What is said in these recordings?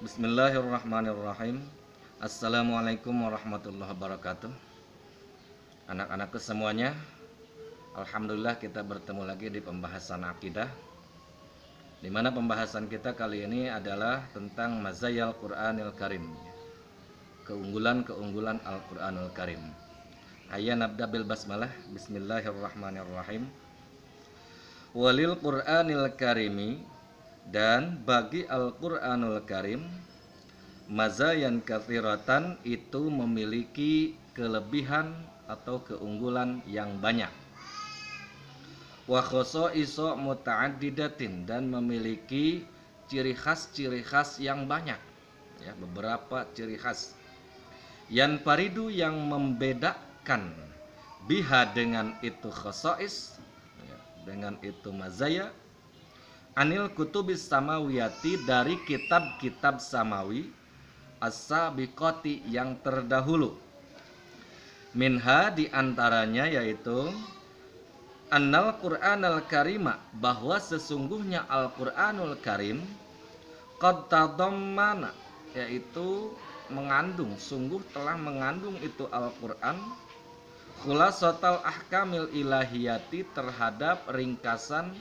Bismillahirrahmanirrahim. Assalamualaikum warahmatullahi wabarakatuh. Anak-anakku semuanya, alhamdulillah kita bertemu lagi di pembahasan akidah, di mana pembahasan kita kali ini adalah tentang mazayal Qur'anil Karim, keunggulan-keunggulan Al-Qur'anul Karim. Hayya nabda bil basmalah. Bismillahirrahmanirrahim. Walil Qur'anil Karimi, dan bagi Al-Qur'anul Karim, mazayan katsiratan, itu memiliki kelebihan atau keunggulan yang banyak. Wa khosaiso muta'addidatin, dan memiliki ciri khas yang banyak, ya, beberapa ciri khas. Yan paridu, yang membedakan, biha, dengan itu khosais, ya, dengan itu mazaya, anil kutubis samawiyati, dari kitab-kitab samawi, as-sabiqati, yang terdahulu. Minha, diantaranya yaitu annal Qur'anal Karima, bahwa sesungguhnya Al-Qur'anul Karim, qad tadammana, yaitu mengandung, sungguh telah mengandung itu Al-Qur'an, khulasatal ahkamil ilahiyati, terhadap ringkasan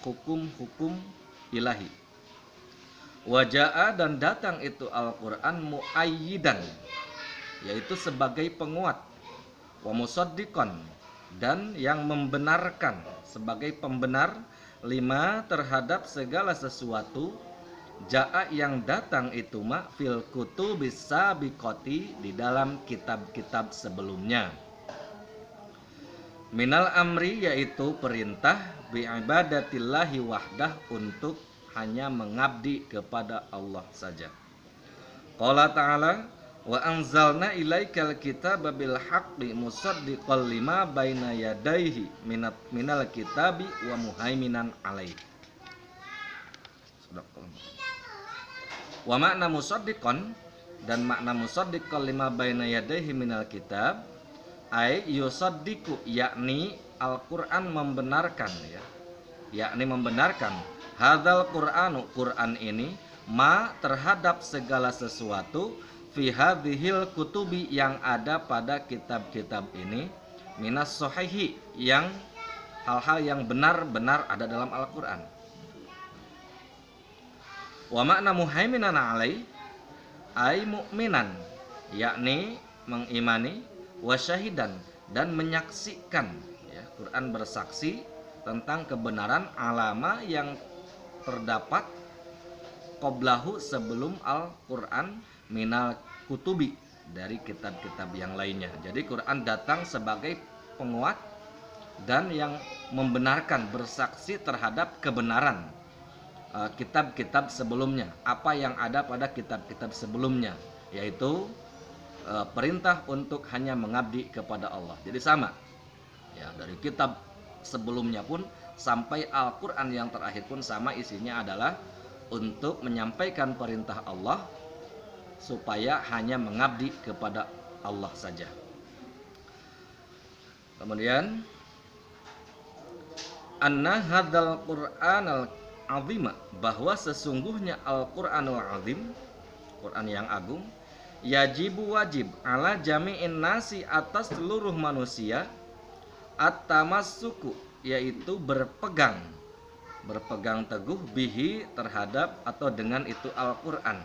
hukum-hukum ilahi. Waja'a, dan datang itu Al-Qur'an muayyidan, yaitu sebagai penguat, wa musaddiqan, dan yang membenarkan, sebagai pembenar, lima, terhadap segala sesuatu, ja'a, yang datang itu fil kutubis sabiqati, di dalam kitab-kitab sebelumnya. Minal amri, yaitu perintah, bi'ibadatillahi wahdah, untuk hanya mengabdi kepada Allah saja. Qala ta'ala, wa anzalna ilaikal kitaba bil haqqi musaddiqal lima baina yadayhi minal kitabi wa muhaiminan alaihi. Wa makna musaddiqan, dan makna musaddiqal lima baina yadayhi minal kitab, ay yusaddiqu, yakni Al-Qur'an membenarkan, ya, yakni membenarkan, hadzal Qur'anu, Qur'an ini, ma, terhadap segala sesuatu, fi hadhil kutubi, yang ada pada kitab-kitab ini, minas sahihi, yang hal-hal yang benar-benar ada dalam Al-Qur'an. Wa makna muhaiminan alai, ay mu'minan, yakni mengimani, wa syahidan, dan menyaksikan, ya, Quran bersaksi tentang kebenaran alama yang terdapat qoblahu, sebelum Al-Quran, minal kutubi, dari kitab-kitab yang lainnya. Jadi Quran datang sebagai penguat dan yang membenarkan, bersaksi terhadap kebenaran kitab-kitab sebelumnya, apa yang ada pada kitab-kitab sebelumnya, yaitu perintah untuk hanya mengabdi kepada Allah. Jadi sama, ya, dari kitab sebelumnya pun sampai Al-Quran yang terakhir pun sama, isinya adalah untuk menyampaikan perintah Allah supaya hanya mengabdi kepada Allah saja. Kemudian anna hadzal Qur'anal azima, bahwa sesungguhnya Al-Qur'anul azim, Quran yang agung, yajibu, wajib, ala jami'in nasi, atas seluruh manusia, at-tamassuku, yaitu berpegang teguh, bihi, terhadap atau dengan itu Al-Qur'an,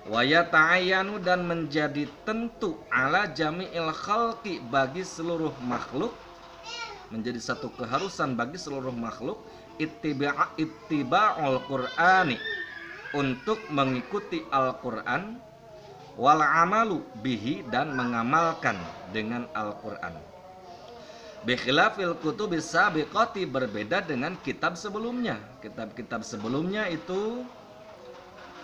wa yata'ayyanu, dan menjadi tentu, ala jami'il khalqi, bagi seluruh makhluk, menjadi satu keharusan bagi seluruh makhluk, ittiba'ul Qur'ani, untuk mengikuti Al-Qur'an, wal amalu bihi, dan mengamalkan dengan Al-Qur'an. Bikhilafil kutubis sabiqati, berbeda dengan kitab sebelumnya. Kitab-kitab sebelumnya itu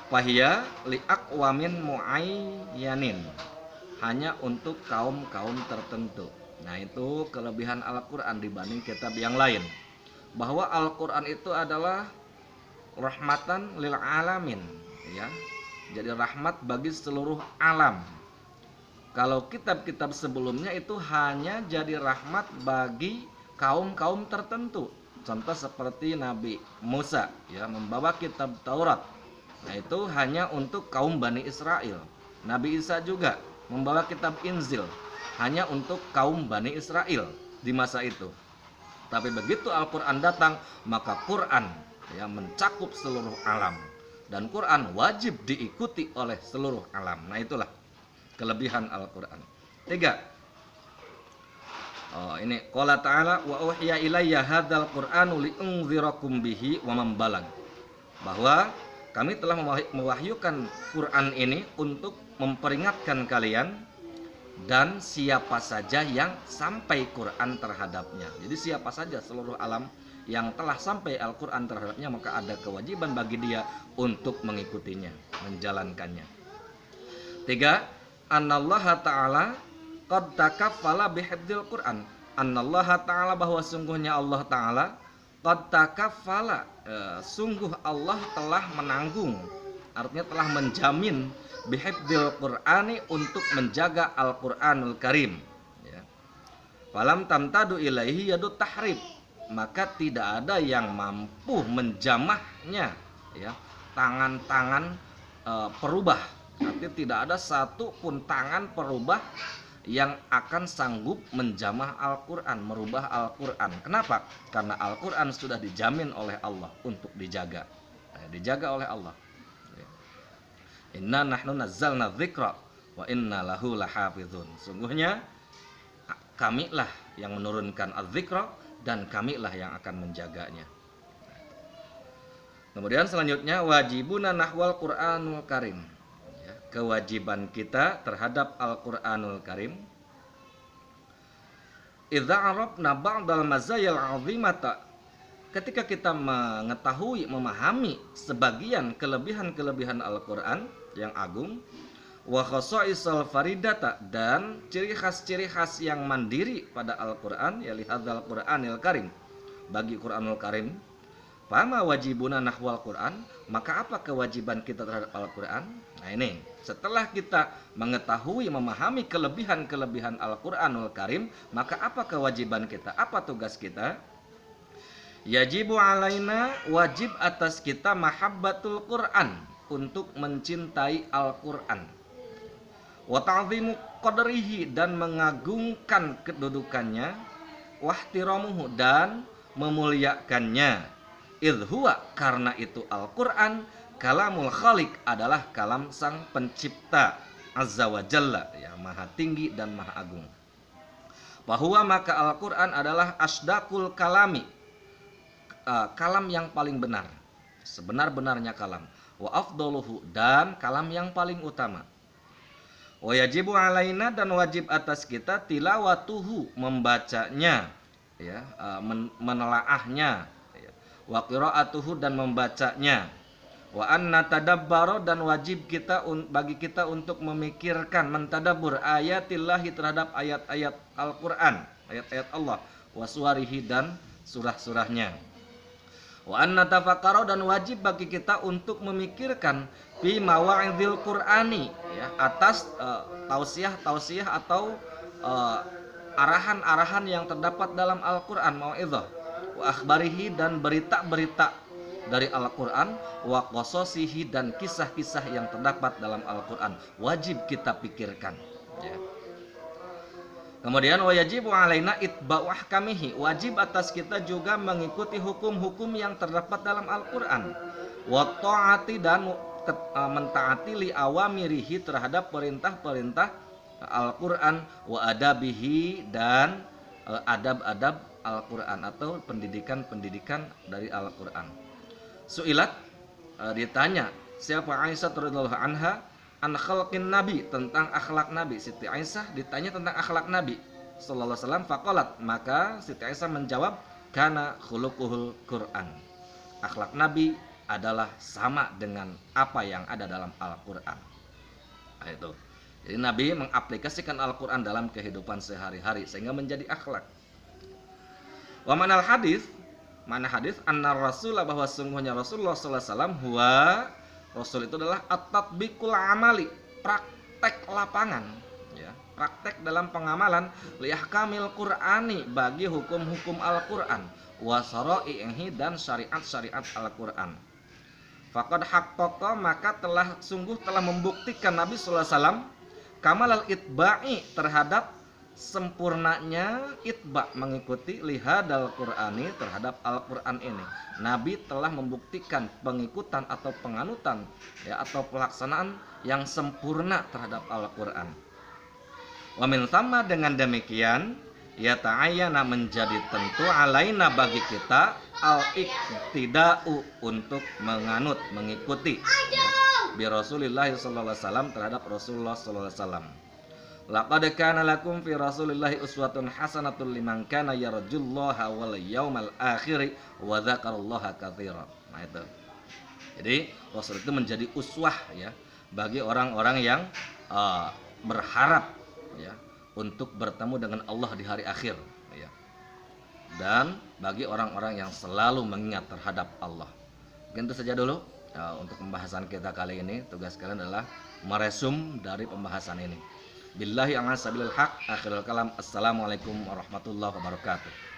fahiya li aqwamin muayyanin, hanya untuk kaum-kaum tertentu. Nah, itu kelebihan Al-Qur'an dibanding kitab yang lain, bahwa Al-Qur'an itu adalah rahmatan lil alamin, ya. Jadi rahmat bagi seluruh alam. Kalau kitab-kitab sebelumnya itu hanya jadi rahmat bagi kaum-kaum tertentu. Contoh seperti Nabi Musa, ya, membawa kitab Taurat, Nah, itu hanya untuk kaum Bani Israel. Nabi Isa juga membawa kitab Injil hanya untuk kaum Bani Israel di masa itu. Tapi begitu Al-Quran datang, maka Quran yang mencakup seluruh alam. Dan Quran wajib diikuti oleh seluruh alam. Nah, itulah kelebihan Al-Quran. 3. Ini qala ta'ala wa uhiya ilayya hadzal qur'anu li'unzirakum bihi wa man balag. Bahwa kami telah mewahyukan Quran ini untuk memperingatkan kalian dan siapa saja yang sampai Quran terhadapnya. Jadi siapa saja seluruh alam yang telah sampai Al-Quran terhadapnya, maka ada kewajiban bagi dia untuk mengikutinya, menjalankannya. 3. Anallaha ta'ala qad takaffala bihifdzil Quran. Anallaha ta'ala, bahwa sungguhnya Allah Ta'ala qad takaffala, sungguh Allah telah menanggung, artinya telah menjamin bihifdzil Qur'ani, untuk menjaga Al-Qur'anul Karim, ya. Falam tamtadu ilaihi yadut tahrib, maka tidak ada yang mampu menjamahnya, ya, tangan-tangan perubah. Artinya tidak ada satu pun tangan perubah yang akan sanggup menjamah Al-Quran, merubah Al-Quran. Kenapa? Karena Al-Quran sudah dijamin oleh Allah untuk dijaga, dijaga oleh Allah. Inna nahnu nazzalna dzikra wa inna lahu lahafizun. Sungguhnya kamilah yang menurunkan az-dzikra dan kamilah yang akan menjaganya. Kemudian selanjutnya wajibuna nahwal Qur'anul Karim. Kewajiban kita terhadap Al-Quranul Karim. Idza arafna ba'dal mazayil 'azimata, ketika kita mengetahui, memahami sebagian kelebihan-kelebihan Al-Quran yang agung, wa khasaisal faridata, dan ciri khas yang mandiri pada Al-Quran, ya lihadzal Qur'anil Karim, bagi Quranul Karim. Fama wajibuna nahwal Quran, maka apa kewajiban kita terhadap Al-Quran? Nah, ini setelah kita mengetahui, memahami kelebihan-kelebihan Al-Quranul Karim, maka apa kewajiban kita? Apa tugas kita? Yajibu alaina, wajib atas kita mahabbatul Quran, untuk mencintai Al-Quran. Wa ta'zimu qadrihi, dan mengagungkan kedudukannya. Wahtiramuhu, dan memuliakannya. Idhuwa, karena itu Al-Quran kalamul khaliq, adalah kalam sang pencipta, azza wa jalla, ya, maha tinggi dan maha agung. Bahwa maka Al-Quran adalah asdaqul kalami, kalam yang paling benar, sebenar-benarnya kalam. Wa afdaluhu, dan kalam yang paling utama. Wa yajibu alaina, dan wajib atas kita tilawatuhu, membacanya, ya, menelaahnya, ya. Wa qiraatuhu, dan membacanya. Wa anna tadabbaro, dan wajib kita bagi kita untuk memikirkan, mentadabbur ayatillahi, terhadap ayat-ayat Al-Qur'an, ayat-ayat Allah, wa suwarihi, dan surah-surahnya. Wa anna tafakkaro, dan wajib bagi kita untuk memikirkan fi mawa'idil Qur'ani, ya, atas tausiah atau arahan-arahan yang terdapat dalam Al-Qur'an, mau'izah, wa akhbarihi, dan berita-berita dari Al-Quran, wa qasasihi, dan kisah-kisah yang terdapat dalam Al-Quran, wajib kita pikirkan, ya. Kemudian wa yajibu alaina itba'u ahkamihi, wajib atas kita juga mengikuti hukum-hukum yang terdapat dalam Al-Quran. Wa ta'ati, dan mentaati li awamirihi, terhadap perintah-perintah Al-Quran. Wa adabihi, dan adab-adab Al-Quran, atau pendidikan-pendidikan dari Al-Quran. Su'ilat, ditanya siapa Aisyah radhiyallahu anha an khalqin nabi, tentang akhlak Nabi. Siti Aisyah ditanya tentang akhlak Nabi sallallahu alaihi wasallam. Faqalat, maka Siti Aisyah menjawab, kana khuluquhul Quran, akhlak Nabi adalah sama dengan apa yang ada dalam Al-Quran. Nah, itu. Jadi Nabi mengaplikasikan Al-Quran dalam kehidupan sehari-hari sehingga menjadi akhlak. Wa manal hadis, mana hadis, anna Rasulullah, bahwa sungguhnya Rasulullah sallallahu alaihi wasallam, huwa, Rasul itu adalah at-tatbiqul amali, praktek lapangan, ya, praktek dalam pengamalan, li ahkamil Qur'ani, bagi hukum-hukum Al-Qur'an, wa syara'ihi, dan syariat-syariat Al-Qur'an. Faqad haqqaqa, maka sungguh telah membuktikan Nabi sallallahu alaihi wasallam kamalal itba'i, terhadap sempurnanya itba, mengikuti lihadal Qur'ani, terhadap Al-Qur'an ini. Nabi telah membuktikan pengikutan atau penganutan, ya, atau pelaksanaan yang sempurna terhadap Al-Qur'an. Wa min thamma, dengan demikian ya ta'ayyana, menjadi tentu alaina, bagi kita, al-iqtida'u, untuk menganut, mengikuti, ya, bi Rasulillah sallallahu alaihi wasallam, terhadap Rasulullah sallallahu alaihi wasallam. Laqad kana lakum fi Rasulillahi uswatun hasanatun liman kana yarjullaha wal yaumal akhir wa dzakarallaha katsiran. Nah itu. Jadi Rasul itu menjadi uswah, ya, bagi orang-orang yang berharap, ya, untuk bertemu dengan Allah di hari akhir, ya. Dan bagi orang-orang yang selalu mengingat terhadap Allah. Mungkin itu saja dulu untuk pembahasan kita kali ini. Tugas kalian adalah meresum dari pembahasan ini. Billahi a'la sabilil haq, akhirul kalam. Assalamualaikum warahmatullahi wabarakatuh.